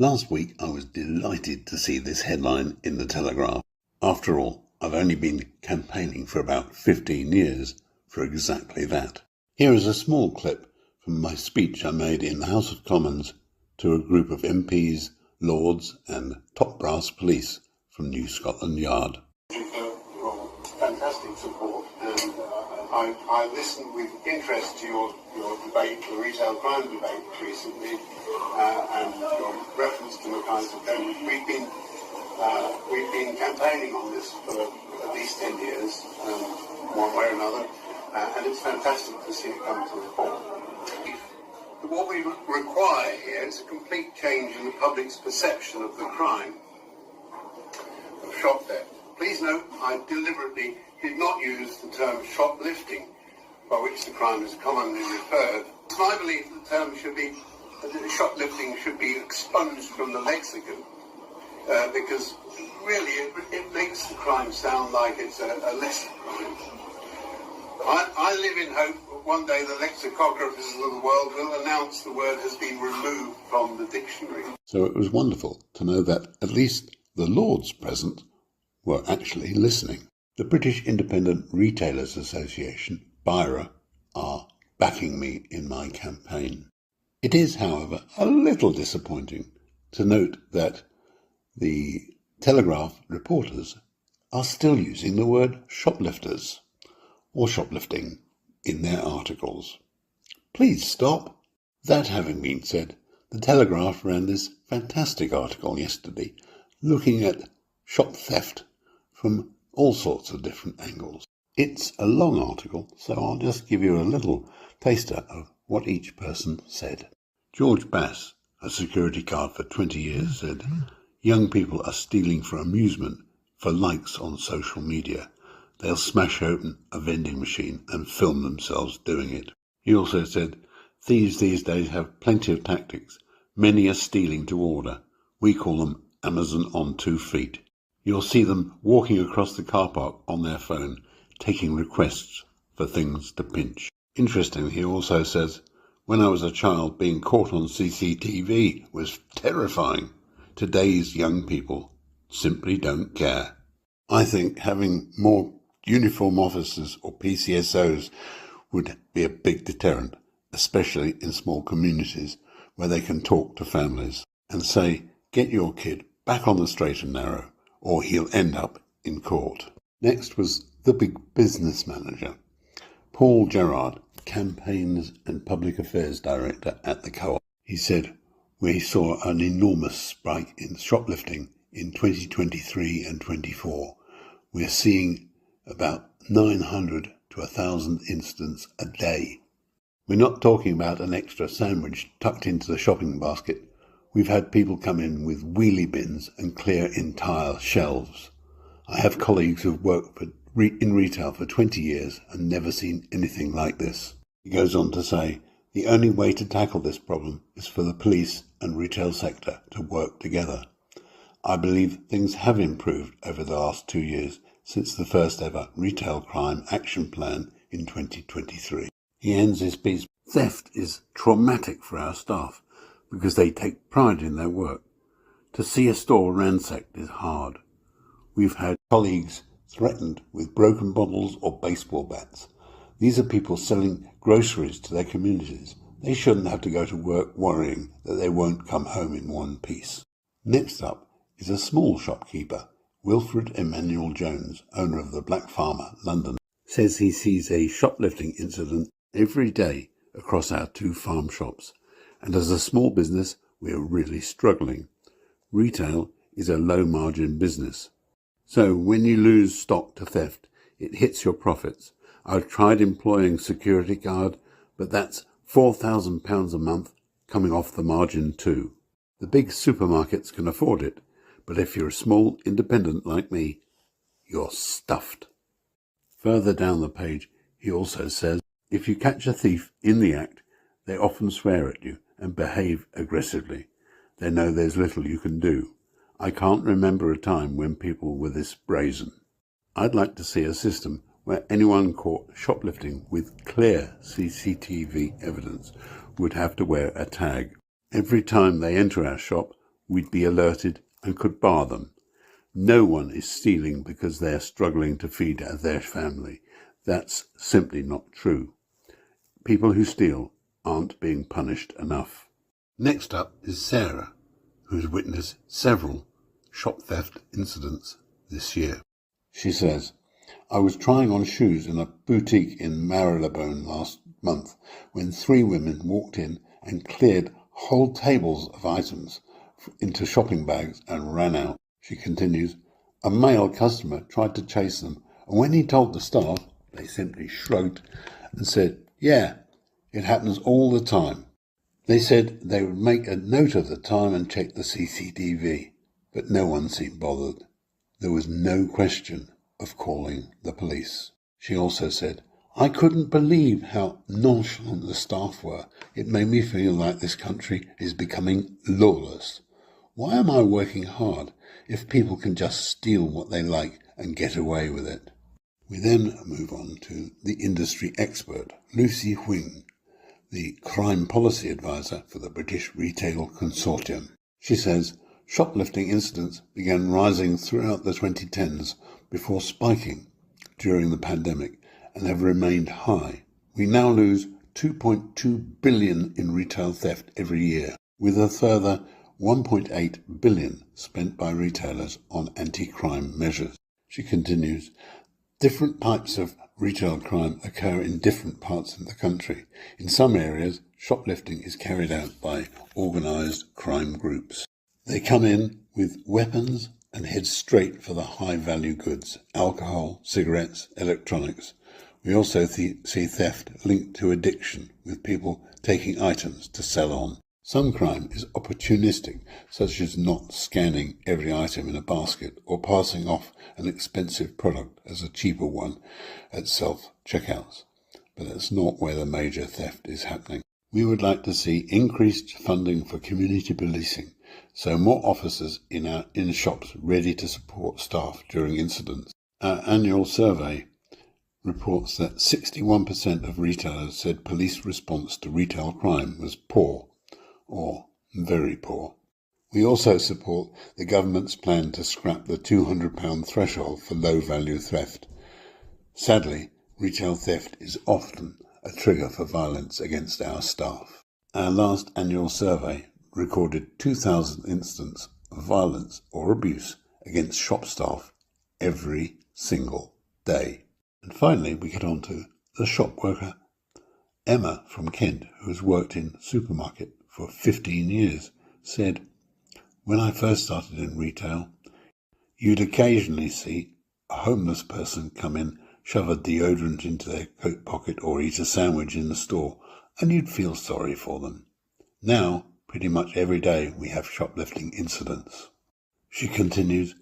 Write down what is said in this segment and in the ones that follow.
Last week I was delighted to see this headline in the Telegraph. After all, I've only been campaigning for about 15 years for exactly that. Here is a small clip from my speech I made in the House of Commons to a group of MPs, Lords and top brass police from New Scotland Yard. Thank you for your fantastic support, and I listened with interest to your debate, the retail crime debate recently, and your reference to Mackay's Code. We've been campaigning on this for at least 10 years, one way or another, and it's fantastic to see it come to the fore. What we require here is a complete change in the public's perception of the crime of shop theft. Please note, I deliberately did not use the term shoplifting, by which the crime is commonly referred. It's my belief the term shoplifting should be expunged from the lexicon, because really it makes the crime sound like it's a lesser crime. I live in hope that one day the lexicographers of the world will announce the word has been removed from the dictionary. So it was wonderful to know that at least the Lords present were actually listening. The British Independent Retailers Association, BIRA, are backing me in my campaign. It is, however, a little disappointing to note that the Telegraph reporters are still using the word shoplifters or shoplifting in their articles. Please stop. That having been said, the Telegraph ran this fantastic article yesterday looking at shop theft from all sorts of different angles. It's a long article, so I'll just give you a little taster of what each person said. George Bass, a security guard for 20 years, said, "Young people are stealing for amusement, for likes on social media. They'll smash open a vending machine and film themselves doing it." He also said, "Thieves these days have plenty of tactics. Many are stealing to order. We call them Amazon on 2 feet. You'll see them walking across the car park on their phone, taking requests for things to pinch." Interestingly, he also says, "When I was a child, being caught on CCTV was terrifying. Today's young people simply don't care." I think having more uniform officers or PCSOs would be a big deterrent, especially in small communities where they can talk to families and say, "Get your kid back on the straight and narrow, or he'll end up in court." Next was the big business manager, Paul Gerard, Campaigns and Public Affairs Director at the Co-op. He said, "We saw an enormous spike in shoplifting in 2023 and 24. We're seeing about 900 to 1,000 incidents a day. We're not talking about an extra sandwich tucked into the shopping basket. We've had people come in with wheelie bins and clear entire shelves. I have colleagues who've worked in retail for 20 years and never seen anything like this." He goes on to say, "The only way to tackle this problem is for the police and retail sector to work together. I believe things have improved over the last 2 years since the first ever Retail Crime Action Plan in 2023. He ends his piece, "Theft is traumatic for our staff because they take pride in their work. To see a store ransacked is hard. We've had colleagues threatened with broken bottles or baseball bats. These are people selling groceries to their communities. They shouldn't have to go to work worrying that they won't come home in one piece." Next up is a small shopkeeper, Wilfred Emmanuel Jones, owner of the Black Farmer, London, says he sees a shoplifting incident every day across our 2 farm shops. And as a small business, we are really struggling. Retail is a low-margin business. So when you lose stock to theft, it hits your profits. I've tried employing security guard, but that's £4,000 a month coming off the margin too. The big supermarkets can afford it, but if you're a small independent like me, you're stuffed. Further down the page, he also says, "If you catch a thief in the act, they often swear at you and behave aggressively. They know there's little you can do. I can't remember a time when people were this brazen. I'd like to see a system where anyone caught shoplifting with clear CCTV evidence would have to wear a tag. Every time they enter our shop, we'd be alerted and could bar them. No one is stealing because they're struggling to feed their family. That's simply not true. People who steal aren't being punished enough. Next up is Sarah, who's witnessed several shop theft incidents this year. She says, I was trying on shoes in a boutique in Marylebone last month when 3 women walked in and cleared whole tables of items into shopping bags and ran out. She continues, a male customer tried to chase them, and when he told the staff, they simply shrugged and said, yeah, it happens all the time. They said they would make a note of the time and check the CCTV, but no one seemed bothered. There was no question of calling the police. She also said, I couldn't believe how nonchalant the staff were. It made me feel like this country is becoming lawless. Why am I working hard if people can just steal what they like and get away with it? We then move on to the industry expert, Lucy Huing, the crime policy advisor for the British Retail Consortium. She says, shoplifting incidents began rising throughout the 2010s before spiking during the pandemic and have remained high. We now lose 2.2 billion in retail theft every year, with a further 1.8 billion spent by retailers on anti-crime measures. She continues, different types of retail crime occur in different parts of the country. In some areas, shoplifting is carried out by organised crime groups. They come in with weapons and head straight for the high-value goods, alcohol, cigarettes, electronics. We also see theft linked to addiction, with people taking items to sell on. Some crime is opportunistic, such as not scanning every item in a basket or passing off an expensive product as a cheaper one at self-checkouts. But that's not where the major theft is happening. We would like to see increased funding for community policing, so more officers in shops ready to support staff during incidents. Our annual survey reports that 61% of retailers said police response to retail crime was poor or very poor. We also support the government's plan to scrap the £200 threshold for low-value theft. Sadly, retail theft is often a trigger for violence against our staff. Our last annual survey recorded 2,000 incidents of violence or abuse against shop staff every single day. And finally, we get on to the shop worker, Emma from Kent, who has worked in supermarket for 15 years, said, when I first started in retail, you'd occasionally see a homeless person come in, shove a deodorant into their coat pocket or eat a sandwich in the store, and you'd feel sorry for them. Now, pretty much every day we have shoplifting incidents. She continues,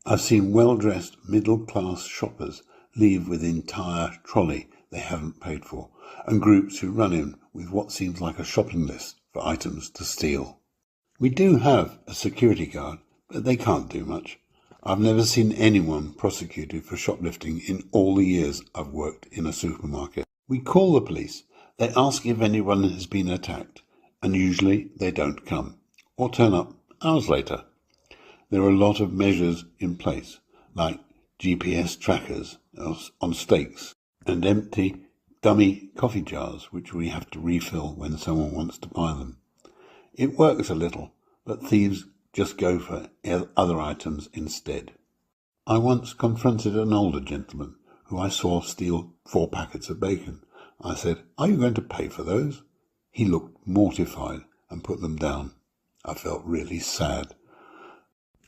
I've seen well-dressed middle-class shoppers leave with entire trolley they haven't paid for, and groups who run in with what seems like a shopping list for items to steal. We do have a security guard, but they can't do much. I've never seen anyone prosecuted for shoplifting in all the years I've worked in a supermarket. We call the police, they ask if anyone has been attacked, and usually they don't come, or turn up hours later. There are a lot of measures in place, like GPS trackers on stakes and empty dummy coffee jars which we have to refill when someone wants to buy them. It works a little, but thieves just go for other items instead. I once confronted an older gentleman who I saw steal 4 packets of bacon. I said, are you going to pay for those? He looked mortified and put them down. I felt really sad.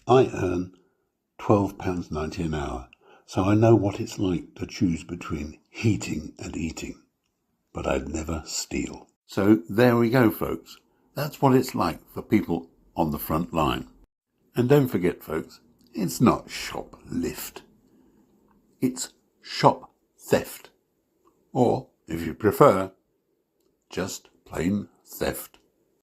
I earn £12.90 an hour, so I know what it's like to choose between heating and eating. But I'd never steal. So there we go, folks. That's what it's like for people on the front line. And don't forget, folks, it's not shoplift. It's shop theft. Or, if you prefer, just plain theft.